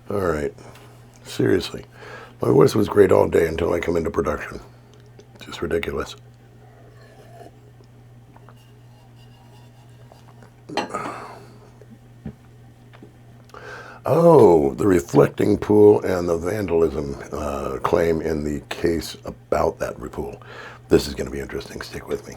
All right. Seriously. My voice was great all day until I come into production. Just ridiculous. Oh, the reflecting pool and the vandalism claim in the case about that pool. This is going to be interesting. Stick with me.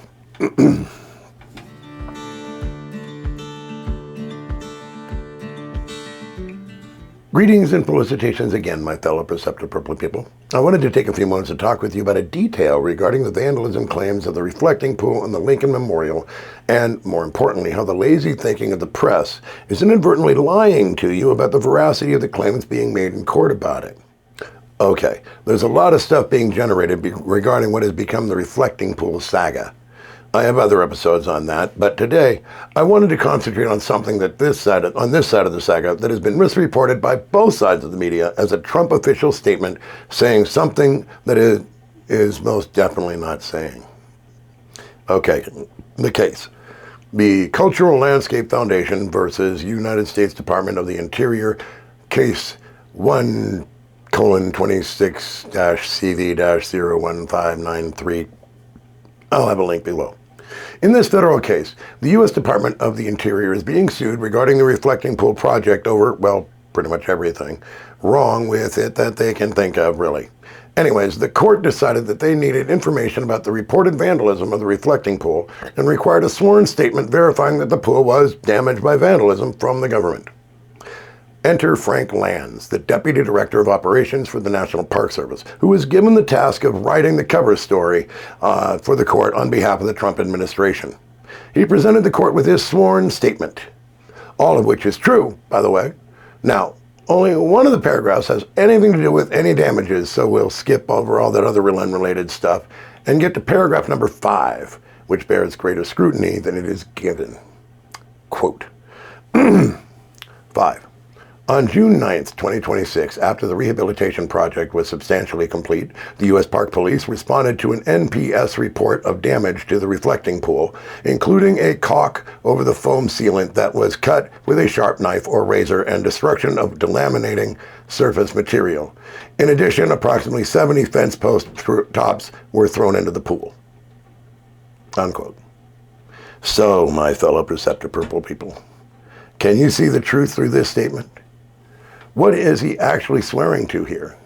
Greetings and felicitations again, my fellow perceptive purple people. I wanted to take a few moments to talk with you about a detail regarding the vandalism claims of the reflecting pool and the Lincoln Memorial, and more importantly, how the lazy thinking of the press is inadvertently lying to you about the veracity of the claims being made in court about it. Okay, there's a lot of stuff being generated regarding what has become the reflecting pool saga. I have other episodes on that, but today I wanted to concentrate on something that on this side of the saga that has been misreported by both sides of the media as a Trump official statement saying something that it is most definitely not saying. Okay, the case. The Cultural Landscape Foundation versus United States Department of the Interior, case 1:26-CV-01593. I'll have a link below. In this federal case, the U.S. Department of the Interior is being sued regarding the reflecting pool project over, well, pretty much everything wrong with it that they can think of, really. Anyways, the court decided that they needed information about the reported vandalism of the reflecting pool and required a sworn statement verifying that the pool was damaged by vandalism from the government. Enter Frank Lands, the Deputy Director of Operations for the National Park Service, who was given the task of writing the cover story for the court on behalf of the Trump administration. He presented the court with his sworn statement, all of which is true, by the way. Now, only one of the paragraphs has anything to do with any damages, so we'll skip over all that other unrelated stuff and get to paragraph number 5, which bears greater scrutiny than it is given. Quote, 5. On June 9th, 2026, after the rehabilitation project was substantially complete, the U.S. Park Police responded to an NPS report of damage to the reflecting pool, including a caulk over the foam sealant that was cut with a sharp knife or razor and destruction of delaminating surface material. In addition, approximately 70 fence post tops were thrown into the pool. Unquote. So, my fellow perceptive purple people, can you see the truth through this statement? What is he actually swearing to here?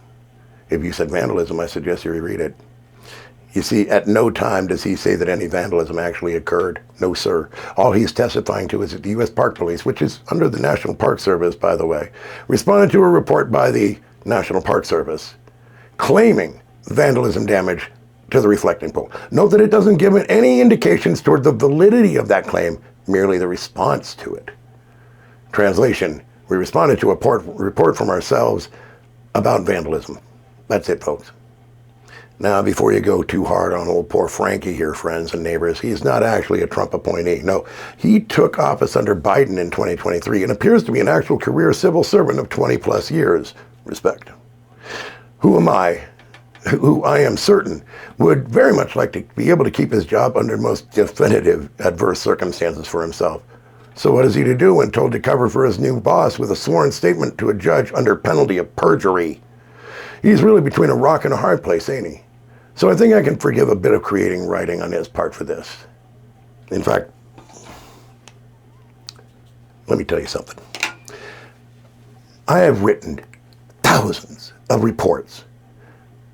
If you said vandalism, I suggest you reread it. You see, at no time does he say that any vandalism actually occurred. No, sir. All he's testifying to is that the U.S. Park Police, which is under the National Park Service, by the way, responded to a report by the National Park Service claiming vandalism damage to the reflecting pool. Note that it doesn't give any indications toward the validity of that claim, merely the response to it. Translation: we responded to a report from ourselves about vandalism. That's it, folks. Now, before you go too hard on old poor Frankie here, friends and neighbors, he's not actually a Trump appointee. No, he took office under Biden in 2023 and appears to be an actual career civil servant of 20 plus years. Respect. Who I am certain would very much like to be able to keep his job under most definitive adverse circumstances for himself. So what is he to do when told to cover for his new boss with a sworn statement to a judge under penalty of perjury? He's really between a rock and a hard place, ain't he? So I think I can forgive a bit of creating writing on his part for this. In fact, let me tell you something. I have written thousands of reports,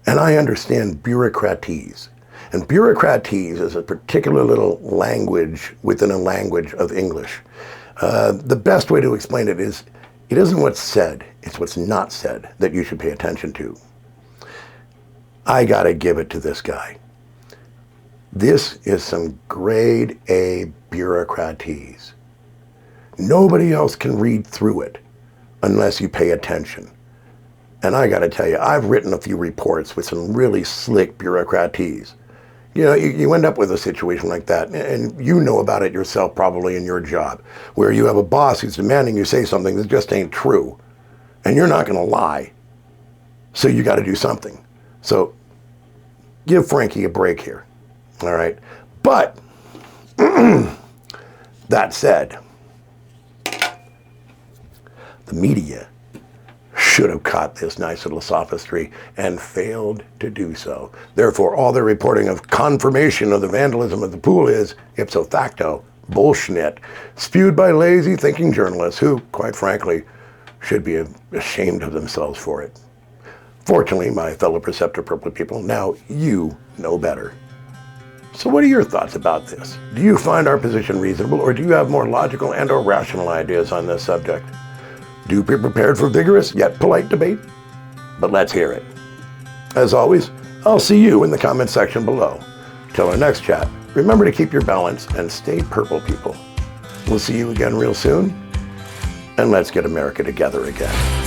and I understand bureaucratese. And bureaucratese is a particular little language within a language of English. The best way to explain it is, it isn't what's said, it's what's not said that you should pay attention to. I gotta give it to this guy. This is some grade A bureaucratese. Nobody else can read through it unless you pay attention. And I gotta tell you, I've written a few reports with some really slick bureaucratese. You know, you end up with a situation like that, and you know about it yourself probably in your job, where you have a boss who's demanding you say something that just ain't true, and you're not going to lie, so you got to do something. So give Frankie a break here, all right? But that said, the media should have caught this nice little sophistry and failed to do so. Therefore, all their reporting of confirmation of the vandalism of the pool is, ipso facto, bullshit, spewed by lazy thinking journalists who, quite frankly, should be ashamed of themselves for it. Fortunately, my fellow Perceptor Purple people, now you know better. So what are your thoughts about this? Do you find our position reasonable, or do you have more logical and or rational ideas on this subject? Do be prepared for vigorous yet polite debate? But let's hear it. As always, I'll see you in the comment section below. Till our next chat, remember to keep your balance and stay purple, people. We'll see you again real soon, and let's get America together again.